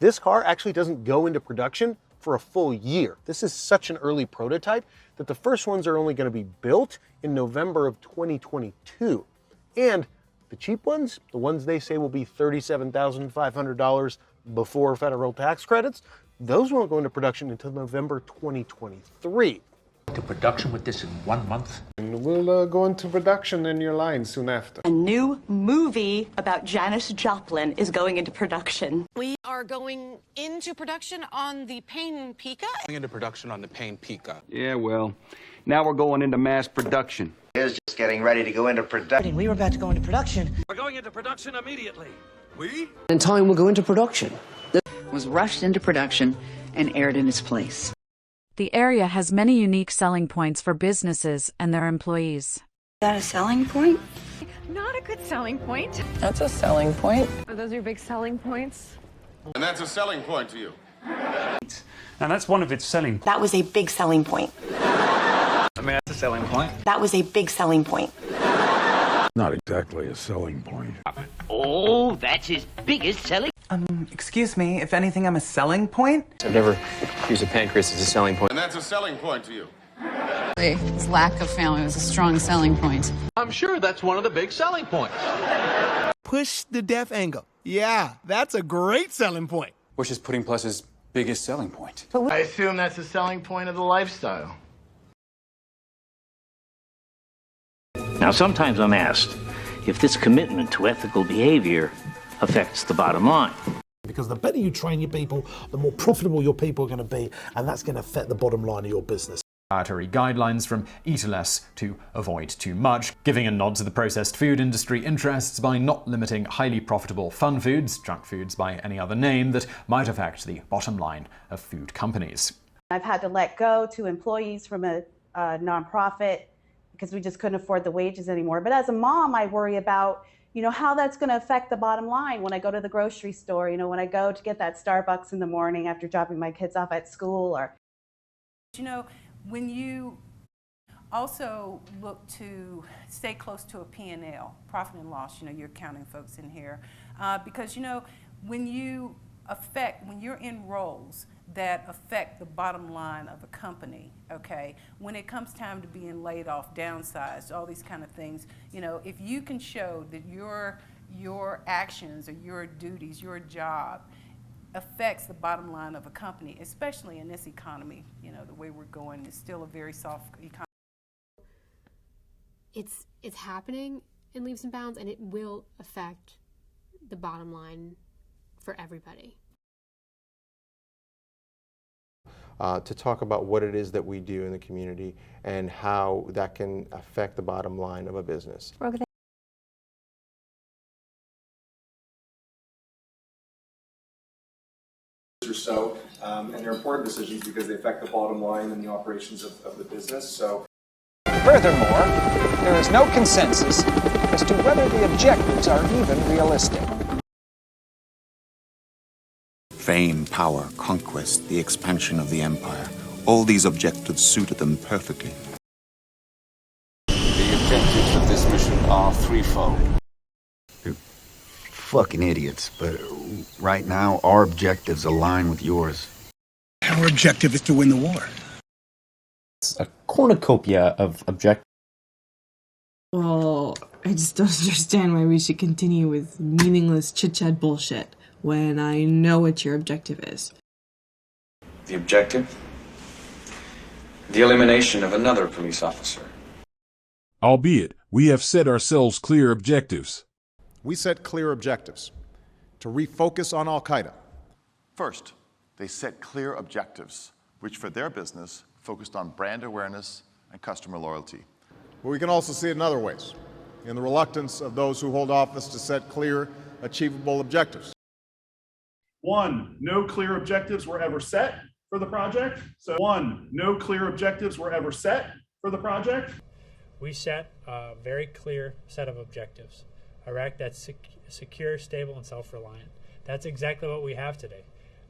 this car actually doesn't go into production for a full year. This is such an early prototype that the first ones are only going to be built in November of 2022. And the cheap ones, the ones they say will be $37,500 before federal tax credits, those won't go into production until November 2023. To production with this in 1 month? And we'll go into production in your line soon after. A new movie about Janis Joplin is going into production. We are going into production on the Payne Pica. Going into production on the Payne Pica. Yeah, well, now we're going into mass production. Is just getting ready to go into production. We were about to go into production. We're going into production immediately. We? In time, we'll go into production. Was rushed into production and aired in its place. The area has many unique selling points for businesses and their employees. Is that a selling point? Not a good selling point. That's a selling point. Are those your big selling points? And that's a selling point to you. And that's one of its selling points. That was a big selling point. I mean, that's a selling point. That was a big selling point. Not exactly a selling point. Oh, that's his biggest selling. Excuse me, if anything, I'm a selling point? I've never used a pancreas as a selling point. And that's a selling point to you. His lack of family was a strong selling point. I'm sure that's one of the big selling points. Push the deaf angle. Yeah, that's a great selling point. Which is Pudding Plus's biggest selling point. I assume that's the selling point of the lifestyle. Now, sometimes I'm asked if this commitment to ethical behavior affects the bottom line. Because the better you train your people, the more profitable your people are going to be, and that's going to affect the bottom line of your business. Dietary guidelines from eat less to avoid too much, giving a nod to the processed food industry interests by not limiting highly profitable fun foods, junk foods by any other name, that might affect the bottom line of food companies. I've had to let go 2 employees from a nonprofit because we just couldn't afford the wages anymore. But as a mom, I worry about, how that's going to affect the bottom line when I go to the grocery store, when I go to get that Starbucks in the morning after dropping my kids off at school. Or, when you also look to stay close to a P&L, profit and loss, your accounting folks in here, because, when you're in roles that affect the bottom line of a company, okay, when it comes time to being laid off, downsized, all these kind of things, if you can show that your actions or your duties, your job affects the bottom line of a company, especially in this economy, the way we're going, it's still a very soft economy. It's happening in leaps and bounds, and it will affect the bottom line for everybody. To talk about what it is that we do in the community and how that can affect the bottom line of a business. Or so, and they're important decisions because they affect the bottom line and the operations of the business. So, furthermore, there is no consensus as to whether the objectives are even realistic. Fame, power, conquest, the expansion of the empire. All these objectives suited them perfectly. The objectives of this mission are threefold. You're fucking idiots, but right now our objectives align with yours. Our objective is to win the war. It's a cornucopia of objectives. Well, I just don't understand why we should continue with meaningless chit-chat bullshit when I know what your objective is. The objective? The elimination of another police officer. Albeit, we have set ourselves clear objectives. We set clear objectives to refocus on Al-Qaeda. First, they set clear objectives, which for their business focused on brand awareness and customer loyalty. But we can also see it in other ways, in the reluctance of those who hold office to set clear, achievable objectives. 1, no clear objectives were ever set for the project. So 1, no clear objectives were ever set for the project. We set a very clear set of objectives. Iraq that's secure, stable, and self-reliant. That's exactly what we have today.